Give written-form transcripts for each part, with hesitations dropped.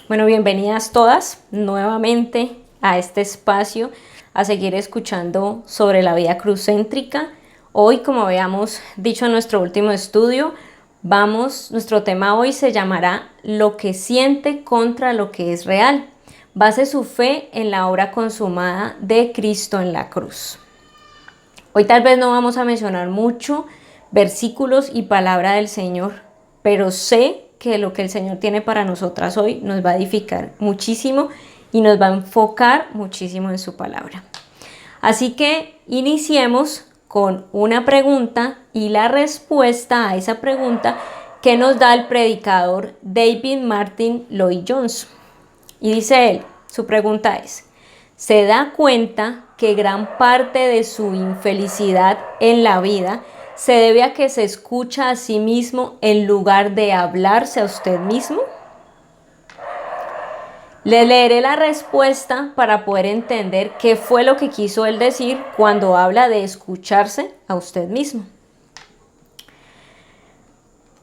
Bueno, bienvenidas todas nuevamente a este espacio, a seguir escuchando sobre la vida crucéntrica. Hoy, como habíamos dicho en nuestro último estudio, nuestro tema hoy se llamará Lo que siente contra lo que es real. Base su fe en la obra consumada de Cristo en la cruz. Hoy tal vez no vamos a mencionar mucho versículos y palabra del Señor, pero sé que lo que el Señor tiene para nosotras hoy nos va a edificar muchísimo y nos va a enfocar muchísimo en su palabra. Así que iniciemos con una pregunta y la respuesta a esa pregunta que nos da el predicador David Martin Lloyd-Jones. Y dice él, su pregunta es: ¿se da cuenta que gran parte de su infelicidad en la vida se debe a que se escucha a sí mismo en lugar de hablarse a usted mismo? Le leeré la respuesta para poder entender qué fue lo que quiso él decir cuando habla de escucharse a usted mismo.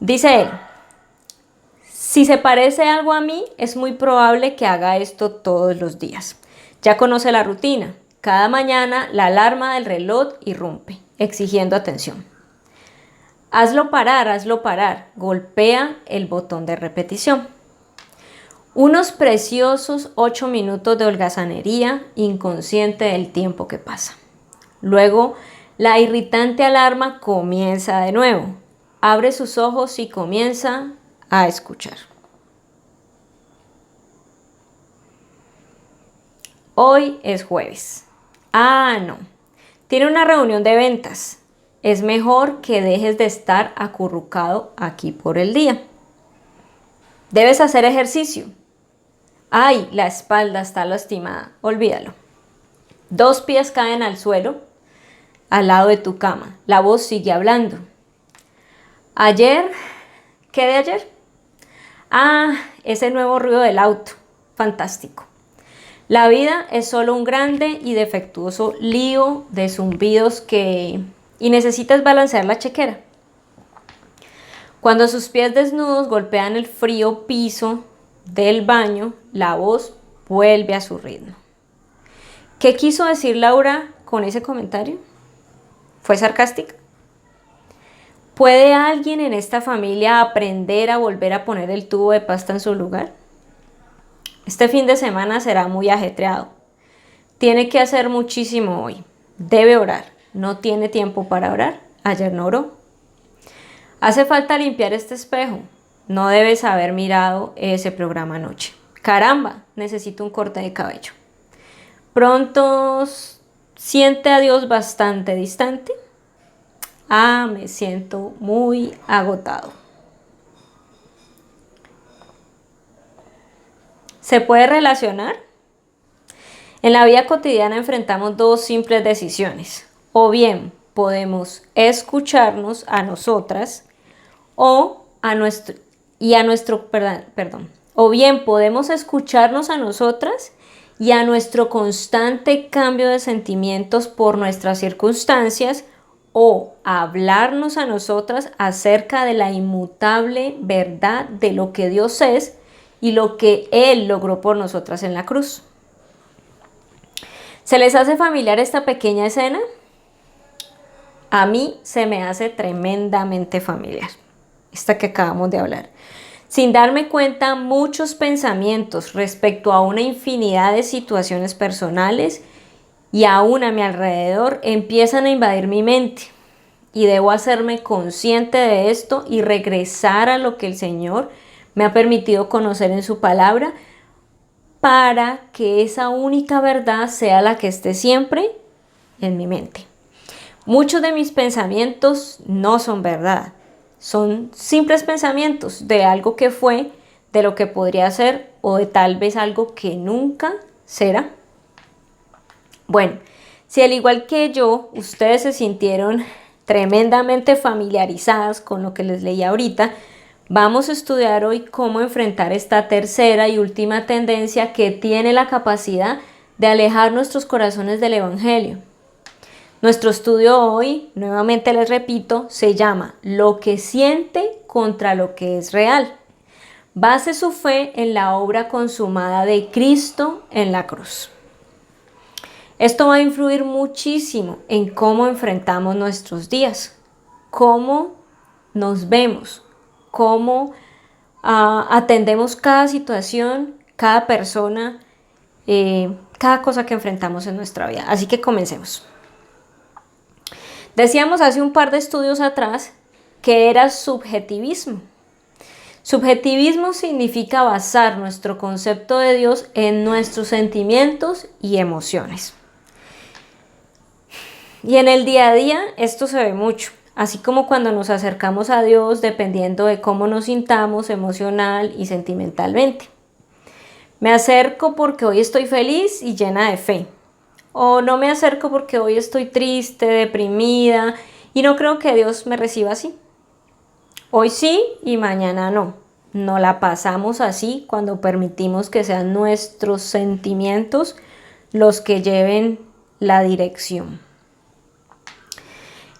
Dice él: si se parece algo a mí, es muy probable que haga esto todos los días. Ya conoce la rutina. Cada mañana la alarma del reloj irrumpe, exigiendo atención. Hazlo parar, golpea el botón de repetición. Unos preciosos 8 minutos de holgazanería inconsciente del tiempo que pasa. Luego, la irritante alarma comienza de nuevo. Abre sus ojos y comienza a escuchar. Hoy es jueves. No. Tiene una reunión de ventas. Es mejor que dejes de estar acurrucado aquí por el día. Debes hacer ejercicio. Ay, la espalda está lastimada. Olvídalo. 2 pies caen al suelo, al lado de tu cama. La voz sigue hablando. Ayer, ¿qué de ayer? Ese nuevo ruido del auto. Fantástico. La vida es solo un grande y defectuoso lío de zumbidos y necesitas balancear la chequera. Cuando sus pies desnudos golpean el frío piso del baño, la voz vuelve a su ritmo. ¿Qué quiso decir Laura con ese comentario? ¿Fue sarcástica? ¿Puede alguien en esta familia aprender a volver a poner el tubo de pasta en su lugar? Este fin de semana será muy ajetreado. Tiene que hacer muchísimo hoy. Debe orar. ¿No tiene tiempo para orar? Ayer no oró. Hace falta limpiar este espejo. No debes haber mirado ese programa anoche. Caramba, necesito un corte de cabello. Pronto siente a Dios bastante distante. Me siento muy agotado. ¿Se puede relacionar? En la vida cotidiana enfrentamos 2 simples decisiones. O bien podemos escucharnos a nosotras o bien podemos escucharnos a nosotras y a nuestro constante cambio de sentimientos por nuestras circunstancias, o hablarnos a nosotras acerca de la inmutable verdad de lo que Dios es y lo que Él logró por nosotras en la cruz. ¿Se les hace familiar esta pequeña escena? A mí se me hace tremendamente familiar, esta que acabamos de hablar. Sin darme cuenta, muchos pensamientos respecto a una infinidad de situaciones personales y aún a mi alrededor empiezan a invadir mi mente. Y debo hacerme consciente de esto y regresar a lo que el Señor me ha permitido conocer en su palabra, para que esa única verdad sea la que esté siempre en mi mente. Muchos de mis pensamientos no son verdad, son simples pensamientos de algo que fue, de lo que podría ser o de tal vez algo que nunca será. Bueno, si al igual que yo, ustedes se sintieron tremendamente familiarizadas con lo que les leí ahorita, vamos a estudiar hoy cómo enfrentar esta tercera y última tendencia que tiene la capacidad de alejar nuestros corazones del Evangelio. Nuestro estudio hoy, nuevamente les repito, se llama Lo que siente contra lo que es real. Base su fe en la obra consumada de Cristo en la cruz. Esto va a influir muchísimo en cómo enfrentamos nuestros días, cómo nos vemos, cómo atendemos cada situación, cada persona, cada cosa que enfrentamos en nuestra vida. Así que comencemos. Decíamos hace un par de estudios atrás que era subjetivismo. Subjetivismo significa basar nuestro concepto de Dios en nuestros sentimientos y emociones. Y en el día a día esto se ve mucho, así como cuando nos acercamos a Dios dependiendo de cómo nos sintamos emocional y sentimentalmente. Me acerco porque hoy estoy feliz y llena de fe. O no me acerco porque hoy estoy triste, deprimida y no creo que Dios me reciba así. Hoy sí y mañana no. No la pasamos así cuando permitimos que sean nuestros sentimientos los que lleven la dirección.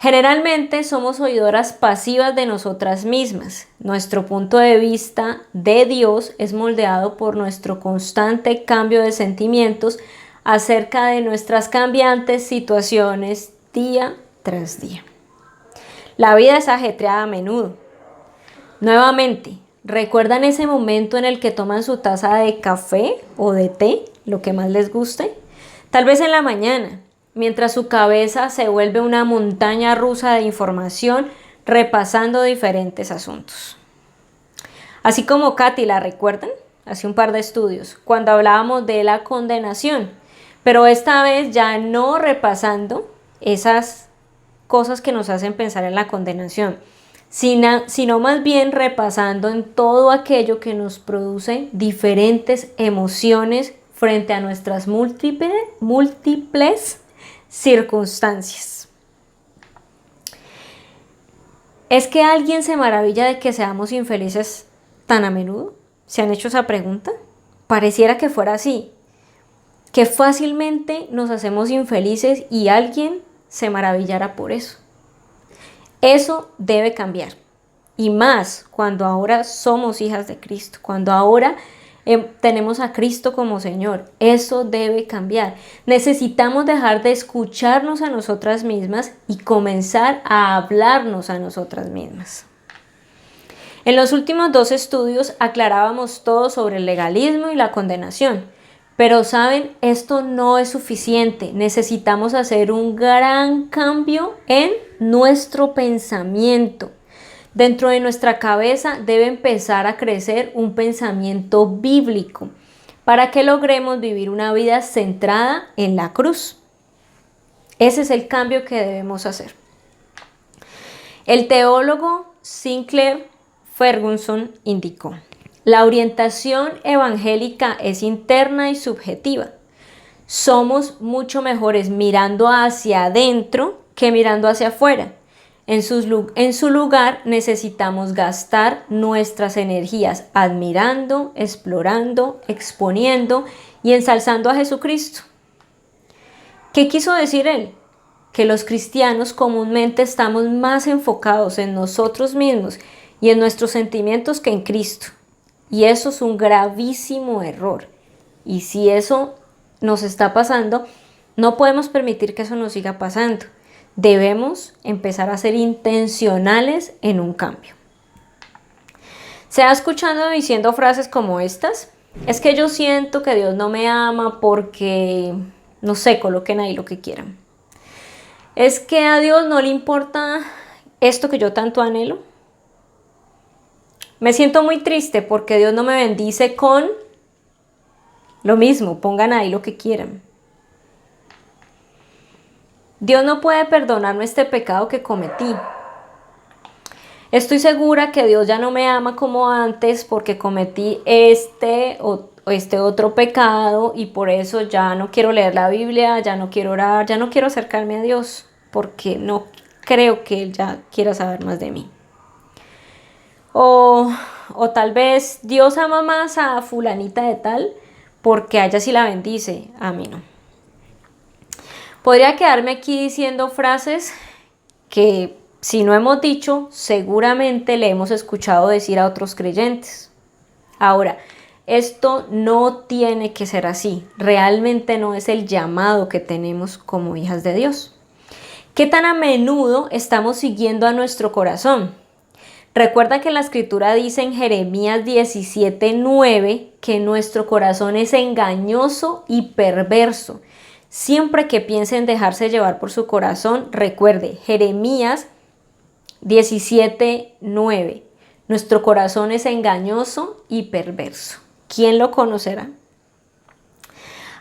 Generalmente somos oidoras pasivas de nosotras mismas. Nuestro punto de vista de Dios es moldeado por nuestro constante cambio de sentimientos acerca de nuestras cambiantes situaciones día tras día. La vida es ajetreada a menudo. Nuevamente, ¿recuerdan ese momento en el que toman su taza de café o de té, lo que más les guste? Tal vez en la mañana, mientras su cabeza se vuelve una montaña rusa de información repasando diferentes asuntos. Así como Katy, ¿la recuerdan? Hace un par de estudios, cuando hablábamos de la condenación, pero esta vez ya no repasando esas cosas que nos hacen pensar en la condenación, sino más bien repasando en todo aquello que nos produce diferentes emociones frente a nuestras múltiples circunstancias. ¿Es que alguien se maravilla de que seamos infelices tan a menudo? ¿Se han hecho esa pregunta? Pareciera que fuera así, que fácilmente nos hacemos infelices y alguien se maravillara por eso. Eso debe cambiar, y más cuando ahora somos hijas de Cristo, cuando ahora tenemos a Cristo como Señor. Eso debe cambiar. Necesitamos dejar de escucharnos a nosotras mismas y comenzar a hablarnos a nosotras mismas. En los últimos 2 estudios aclarábamos todo sobre el legalismo y la condenación. Pero saben, esto no es suficiente. Necesitamos hacer un gran cambio en nuestro pensamiento. Dentro de nuestra cabeza debe empezar a crecer un pensamiento bíblico para que logremos vivir una vida centrada en la cruz. Ese es el cambio que debemos hacer. El teólogo Sinclair Ferguson indicó: la orientación evangélica es interna y subjetiva. Somos mucho mejores mirando hacia adentro que mirando hacia afuera. En su lugar necesitamos gastar nuestras energías admirando, explorando, exponiendo y ensalzando a Jesucristo. ¿Qué quiso decir él? Que los cristianos comúnmente estamos más enfocados en nosotros mismos y en nuestros sentimientos que en Cristo. Y eso es un gravísimo error. Y si eso nos está pasando, no podemos permitir que eso nos siga pasando. Debemos empezar a ser intencionales en un cambio. ¿Se ha escuchado diciendo frases como estas? Es que yo siento que Dios no me ama porque, no sé, coloquen ahí lo que quieran. Es que a Dios no le importa esto que yo tanto anhelo. Me siento muy triste porque Dios no me bendice con lo mismo, pongan ahí lo que quieran. Dios no puede perdonarme este pecado que cometí. Estoy segura que Dios ya no me ama como antes porque cometí este otro pecado y por eso ya no quiero leer la Biblia, ya no quiero orar, ya no quiero acercarme a Dios porque no creo que Él ya quiera saber más de mí. O tal vez Dios ama más a fulanita de tal porque a ella sí la bendice, a mí no. Podría quedarme aquí diciendo frases que, si no hemos dicho, seguramente le hemos escuchado decir a otros creyentes. Ahora, esto no tiene que ser así. Realmente no es el llamado que tenemos como hijas de Dios. ¿Qué tan a menudo estamos siguiendo a nuestro corazón? Recuerda que la escritura dice en Jeremías 17:9 que nuestro corazón es engañoso y perverso. Siempre que piense en dejarse llevar por su corazón, recuerde, Jeremías 17:9. Nuestro corazón es engañoso y perverso. ¿Quién lo conocerá?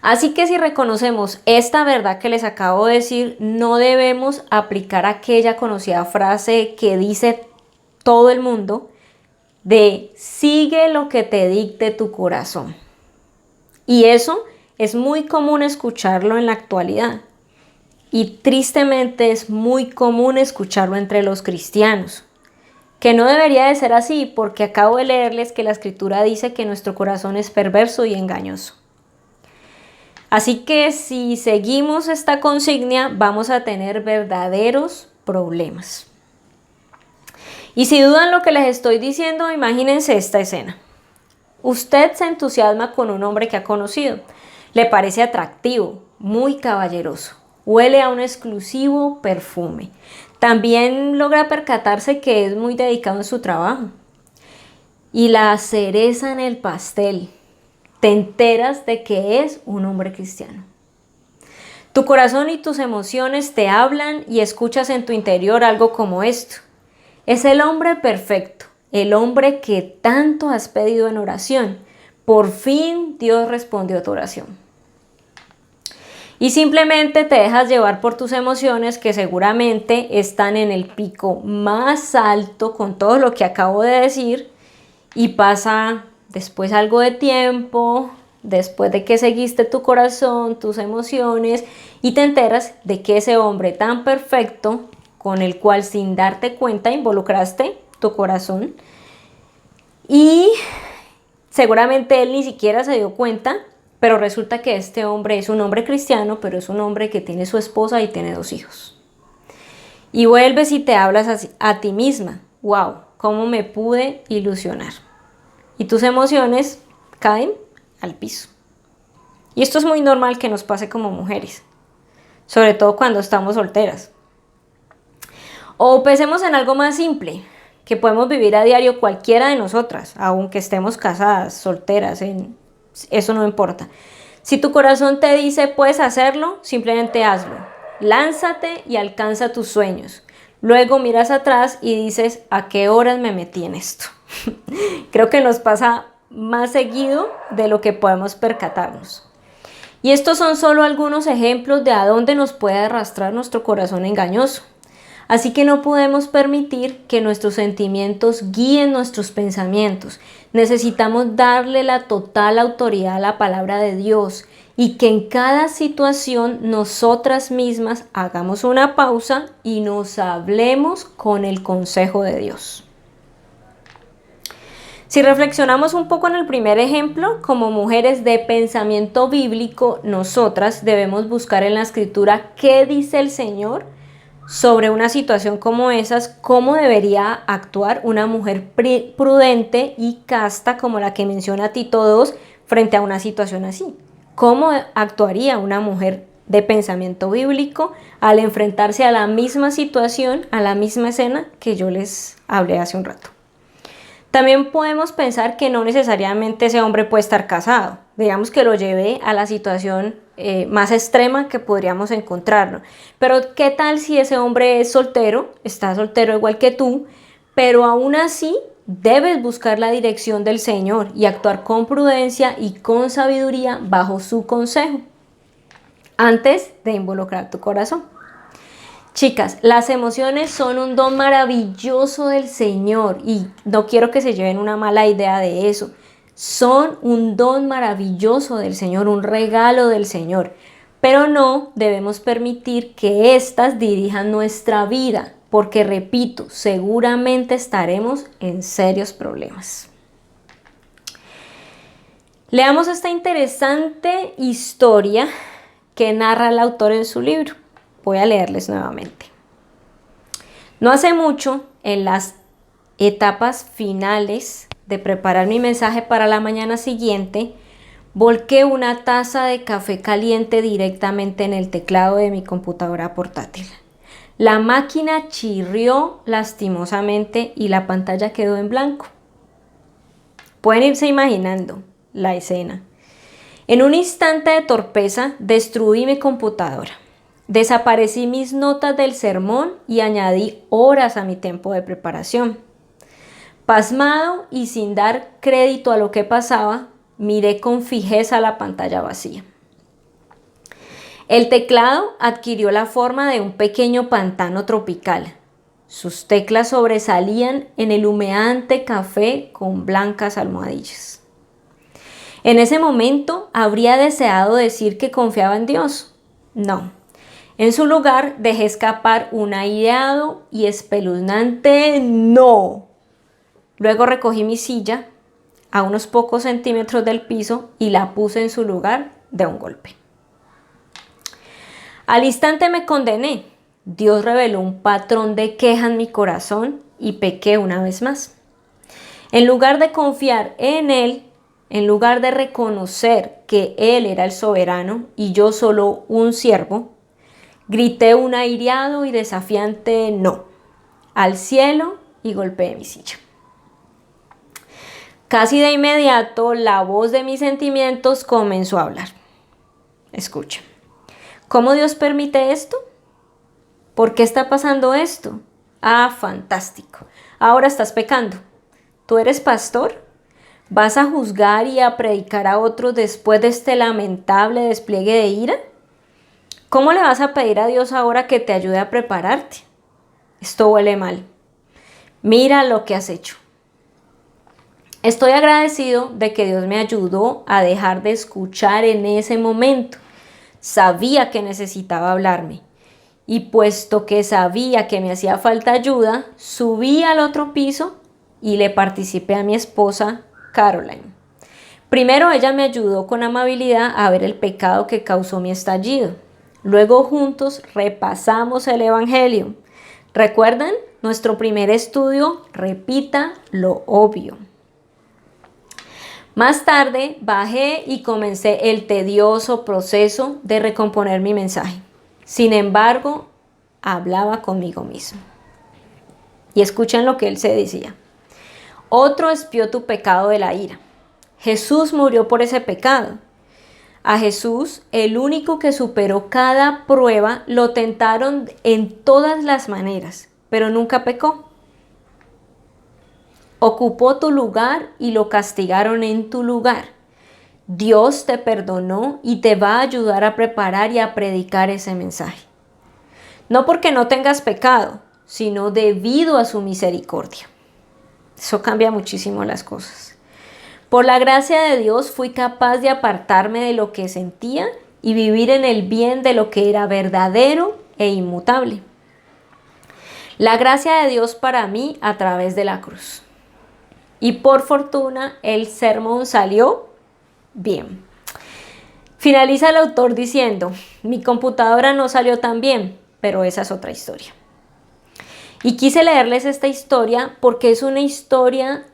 Así que si reconocemos esta verdad que les acabo de decir, no debemos aplicar aquella conocida frase que dice todo el mundo de sigue lo que te dicte tu corazón. Y eso es muy común escucharlo en la actualidad. Y tristemente es muy común escucharlo entre los cristianos. Que no debería de ser así, porque acabo de leerles que la escritura dice que nuestro corazón es perverso y engañoso. Así que si seguimos esta consigna, vamos a tener verdaderos problemas. Y si dudan lo que les estoy diciendo, imagínense esta escena. Usted se entusiasma con un hombre que ha conocido. Le parece atractivo, muy caballeroso. Huele a un exclusivo perfume. También logra percatarse que es muy dedicado en su trabajo. Y la cereza en el pastel, te enteras de que es un hombre cristiano. Tu corazón y tus emociones te hablan y escuchas en tu interior algo como esto. Es el hombre perfecto, el hombre que tanto has pedido en oración. Por fin Dios respondió a tu oración. Y simplemente te dejas llevar por tus emociones que seguramente están en el pico más alto con todo lo que acabo de decir y pasa después algo de tiempo, después de que seguiste tu corazón, tus emociones y te enteras de que ese hombre tan perfecto con el cual sin darte cuenta involucraste tu corazón y seguramente él ni siquiera se dio cuenta. Pero resulta que este hombre es un hombre cristiano, pero es un hombre que tiene su esposa y tiene 2 hijos. Y vuelves y te hablas a ti misma. ¡Wow! ¿Cómo me pude ilusionar? Y tus emociones caen al piso. Y esto es muy normal que nos pase como mujeres. Sobre todo cuando estamos solteras. O pensemos en algo más simple, que podemos vivir a diario cualquiera de nosotras, aunque estemos casadas, solteras, eso no importa. Si tu corazón te dice puedes hacerlo, simplemente hazlo. Lánzate y alcanza tus sueños. Luego miras atrás y dices, ¿a qué horas me metí en esto? Creo que nos pasa más seguido de lo que podemos percatarnos. Y estos son solo algunos ejemplos de a dónde nos puede arrastrar nuestro corazón engañoso. Así que no podemos permitir que nuestros sentimientos guíen nuestros pensamientos. Necesitamos darle la total autoridad a la palabra de Dios y que en cada situación nosotras mismas hagamos una pausa y nos hablemos con el consejo de Dios. Si reflexionamos un poco en el primer ejemplo, como mujeres de pensamiento bíblico, nosotras debemos buscar en la escritura qué dice el Señor sobre una situación como esas, cómo debería actuar una mujer prudente y casta como la que menciona Tito 2 frente a una situación así. ¿Cómo actuaría una mujer de pensamiento bíblico al enfrentarse a la misma situación, a la misma escena que yo les hablé hace un rato? También podemos pensar que no necesariamente ese hombre puede estar casado. Digamos que lo llevé a la situación más extrema que podríamos encontrarlo. Pero ¿qué tal si ese hombre es soltero? Está soltero igual que tú, pero aún así debes buscar la dirección del Señor y actuar con prudencia y con sabiduría bajo su consejo antes de involucrar tu corazón. Chicas, las emociones son un don maravilloso del Señor y no quiero que se lleven una mala idea de eso. Son un don maravilloso del Señor, un regalo del Señor, pero no debemos permitir que éstas dirijan nuestra vida, porque repito, seguramente estaremos en serios problemas. Leamos esta interesante historia que narra el autor en su libro. Voy a leerles nuevamente. No hace mucho, en las etapas finales de preparar mi mensaje para la mañana siguiente, volqué una taza de café caliente directamente en el teclado de mi computadora portátil. La máquina chirrió lastimosamente y la pantalla quedó en blanco. Pueden irse imaginando la escena. En un instante de torpeza, destruí mi computadora. Desaparecí mis notas del sermón y añadí horas a mi tiempo de preparación. Pasmado y sin dar crédito a lo que pasaba, miré con fijeza la pantalla vacía. El teclado adquirió la forma de un pequeño pantano tropical. Sus teclas sobresalían en el humeante café con blancas almohadillas. En ese momento, ¿habría deseado decir que confiaba en Dios? No. En su lugar, dejé escapar un airado y espeluznante no. Luego recogí mi silla a unos pocos centímetros del piso y la puse en su lugar de un golpe. Al instante me condené. Dios reveló un patrón de queja en mi corazón y pequé una vez más. En lugar de confiar en Él, en lugar de reconocer que Él era el soberano y yo solo un siervo, grité un airado y desafiante no al cielo y golpeé mi silla. Casi de inmediato la voz de mis sentimientos comenzó a hablar. Escucha. ¿Cómo Dios permite esto? ¿Por qué está pasando esto? Ah, fantástico. Ahora estás pecando. ¿Tú eres pastor? ¿Vas a juzgar y a predicar a otros después de este lamentable despliegue de ira? ¿Cómo le vas a pedir a Dios ahora que te ayude a prepararte? Esto huele mal. Mira lo que has hecho. Estoy agradecido de que Dios me ayudó a dejar de escuchar en ese momento. Sabía que necesitaba hablarme. Y puesto que sabía que me hacía falta ayuda, subí al otro piso y le participé a mi esposa, Caroline. Primero ella me ayudó con amabilidad a ver el pecado que causó mi estallido. Luego juntos repasamos el Evangelio. ¿Recuerdan? Nuestro primer estudio, repita lo obvio. Más tarde bajé y comencé el tedioso proceso de recomponer mi mensaje. Sin embargo, hablaba conmigo mismo. Y escuchen lo que él se decía. Otro expió tu pecado de la ira. Jesús murió por ese pecado. A Jesús, el único que superó cada prueba, lo tentaron en todas las maneras, pero nunca pecó. Ocupó tu lugar y lo castigaron en tu lugar. Dios te perdonó y te va a ayudar a preparar y a predicar ese mensaje. No porque no tengas pecado, sino debido a su misericordia. Eso cambia muchísimo las cosas. Por la gracia de Dios fui capaz de apartarme de lo que sentía y vivir en el bien de lo que era verdadero e inmutable. La gracia de Dios para mí a través de la cruz. Y por fortuna el sermón salió bien. Finaliza el autor diciendo, mi computadora no salió tan bien, pero esa es otra historia. Y quise leerles esta historia porque es una historia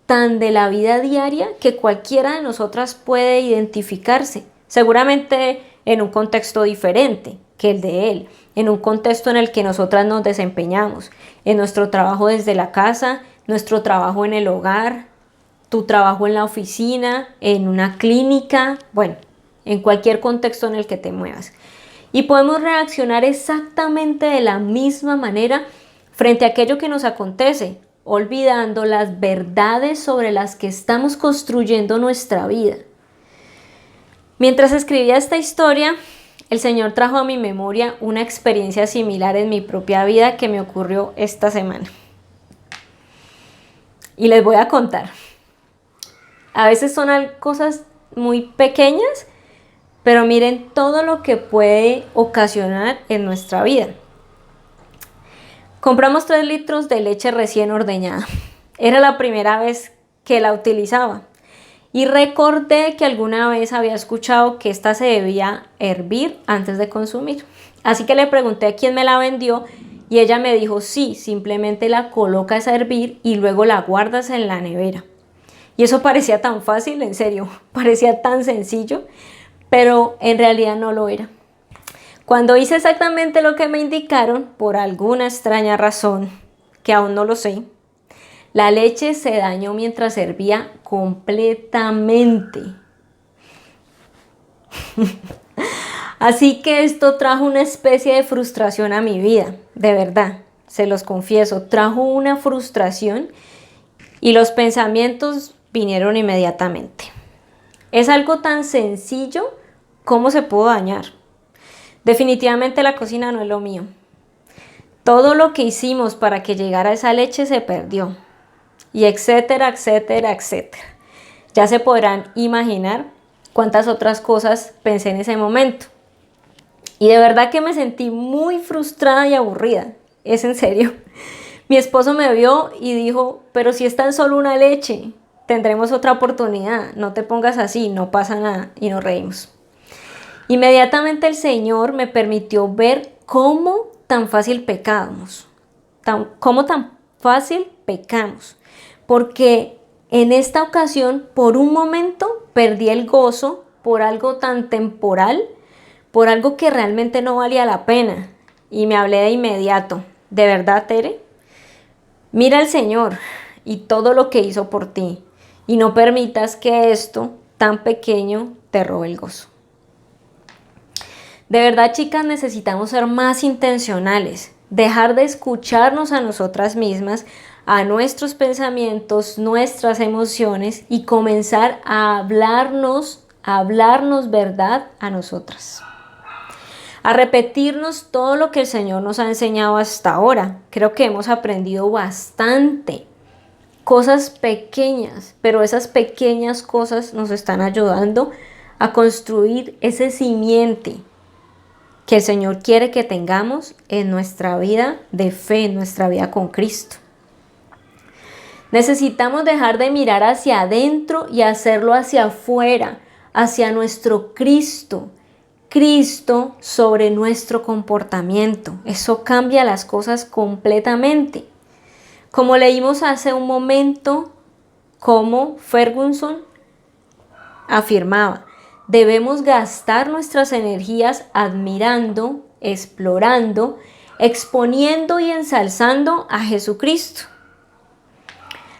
tan de la vida diaria que cualquiera de nosotras puede identificarse, seguramente en un contexto diferente que el de él, en un contexto en el que nosotras nos desempeñamos, en nuestro trabajo desde la casa, nuestro trabajo en el hogar, tu trabajo en la oficina, en una clínica, bueno, en cualquier contexto en el que te muevas. Y podemos reaccionar exactamente de la misma manera frente a aquello que nos acontece, olvidando las verdades sobre las que estamos construyendo nuestra vida. Mientras escribía esta historia, el Señor trajo a mi memoria una experiencia similar en mi propia vida que me ocurrió esta semana. Y les voy a contar. A veces son cosas muy pequeñas, pero miren todo lo que puede ocasionar en nuestra vida. Compramos 3 litros de leche recién ordeñada. Era la primera vez que la utilizaba. Y recordé que alguna vez había escuchado que esta se debía hervir antes de consumir. Así que le pregunté a quién me la vendió y ella me dijo, sí, simplemente la colocas a hervir y luego la guardas en la nevera. Y eso parecía tan fácil, en serio, parecía tan sencillo, pero en realidad no lo era. Cuando hice exactamente lo que me indicaron, por alguna extraña razón, que aún no lo sé, la leche se dañó mientras hervía completamente. Así que esto trajo una especie de frustración a mi vida, de verdad, se los confieso, trajo una frustración y los pensamientos vinieron inmediatamente. Es algo tan sencillo, ¿cómo se pudo dañar? Definitivamente la cocina no es lo mío. Todo lo que hicimos para que llegara esa leche se perdió. Y etcétera, etcétera, etcétera. Ya se podrán imaginar cuántas otras cosas pensé en ese momento. Y de verdad que me sentí muy frustrada y aburrida. Es en serio. Mi esposo me vio y dijo, pero si es tan solo una leche, tendremos otra oportunidad. No te pongas así, no pasa nada. Y nos reímos. Inmediatamente el Señor me permitió ver cómo tan fácil pecábamos. Cómo tan fácil pecamos. Porque en esta ocasión, por un momento, perdí el gozo por algo tan temporal, por algo que realmente no valía la pena. Y me hablé de inmediato. ¿De verdad, Tere? Mira al Señor y todo lo que hizo por ti. Y no permitas que esto tan pequeño te robe el gozo. De verdad, chicas, necesitamos ser más intencionales. Dejar de escucharnos a nosotras mismas, a nuestros pensamientos, nuestras emociones y comenzar a hablarnos verdad a nosotras. A repetirnos todo lo que el Señor nos ha enseñado hasta ahora. Creo que hemos aprendido bastante. Cosas pequeñas, pero esas pequeñas cosas nos están ayudando a construir ese simiente que el Señor quiere que tengamos en nuestra vida de fe, en nuestra vida con Cristo. Necesitamos dejar de mirar hacia adentro y hacerlo hacia afuera, hacia nuestro Cristo. Cristo sobre nuestro comportamiento. Eso cambia las cosas completamente. Como leímos hace un momento, como Ferguson afirmaba, debemos gastar nuestras energías admirando, explorando, exponiendo y ensalzando a Jesucristo.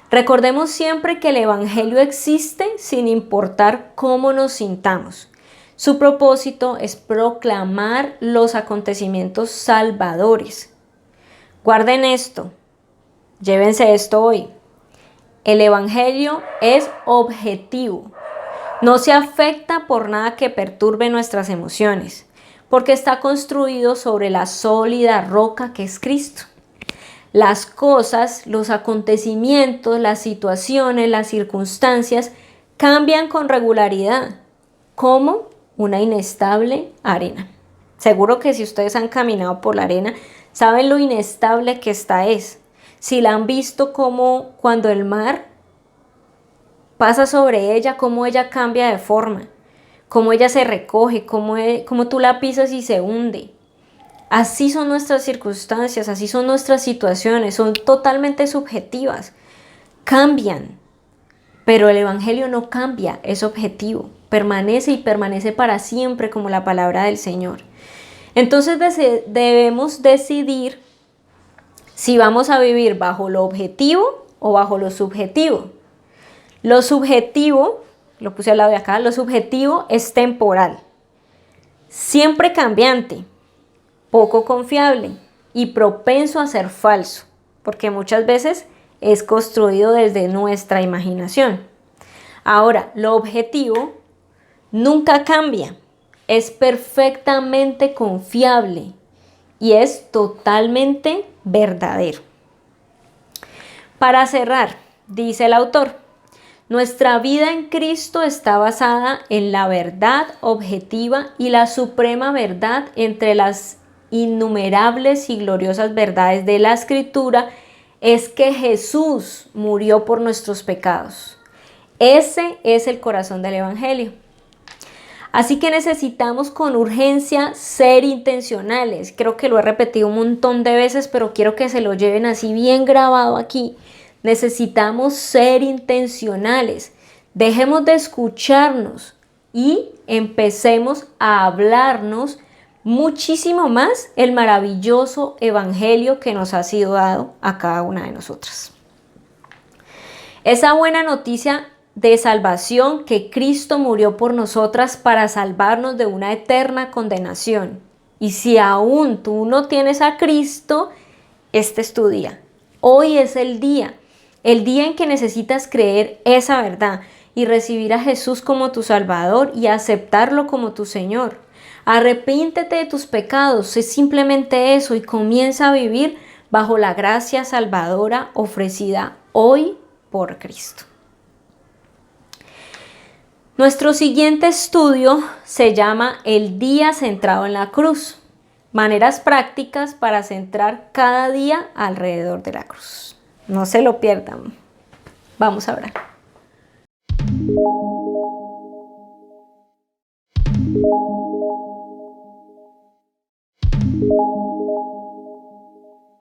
Recordemos siempre que el Evangelio existe sin importar cómo nos sintamos. Su propósito es proclamar los acontecimientos salvadores. Guarden esto, llévense esto hoy. El Evangelio es objetivo. No se afecta por nada que perturbe nuestras emociones, porque está construido sobre la sólida roca que es Cristo. Las cosas, los acontecimientos, las situaciones, las circunstancias cambian con regularidad, como una inestable arena. Seguro que si ustedes han caminado por la arena, saben lo inestable que esta es. Si la han visto como cuando el mar pasa sobre ella, cómo ella cambia de forma, cómo ella se recoge, cómo tú la pisas y se hunde. Así son nuestras circunstancias, así son nuestras situaciones, son totalmente subjetivas, cambian, pero el Evangelio no cambia, es objetivo, permanece y permanece para siempre como la palabra del Señor. Entonces debemos decidir si vamos a vivir bajo lo objetivo o bajo lo subjetivo. Lo subjetivo, lo puse al lado de acá, lo subjetivo es temporal, siempre cambiante, poco confiable y propenso a ser falso, porque muchas veces es construido desde nuestra imaginación. Ahora, lo objetivo nunca cambia, es perfectamente confiable y es totalmente verdadero. Para cerrar, dice el autor, nuestra vida en Cristo está basada en la verdad objetiva y la suprema verdad entre las innumerables y gloriosas verdades de la Escritura es que Jesús murió por nuestros pecados. Ese es el corazón del Evangelio. Así que necesitamos con urgencia ser intencionales. Creo que lo he repetido un montón de veces, pero quiero que se lo lleven así bien grabado aquí. Necesitamos ser intencionales. Dejemos de escucharnos y empecemos a hablarnos muchísimo más el maravilloso evangelio que nos ha sido dado a cada una de nosotras. Esa buena noticia de salvación, que Cristo murió por nosotras para salvarnos de una eterna condenación. Y si aún tú no tienes a Cristo, este es tu día. Hoy es el día en que necesitas creer esa verdad y recibir a Jesús como tu Salvador y aceptarlo como tu Señor. Arrepíntete de tus pecados, es simplemente eso, y comienza a vivir bajo la gracia salvadora ofrecida hoy por Cristo. Nuestro siguiente estudio se llama El día centrado en la cruz. Maneras prácticas para centrar cada día alrededor de la cruz. No se lo pierdan. Vamos a orar.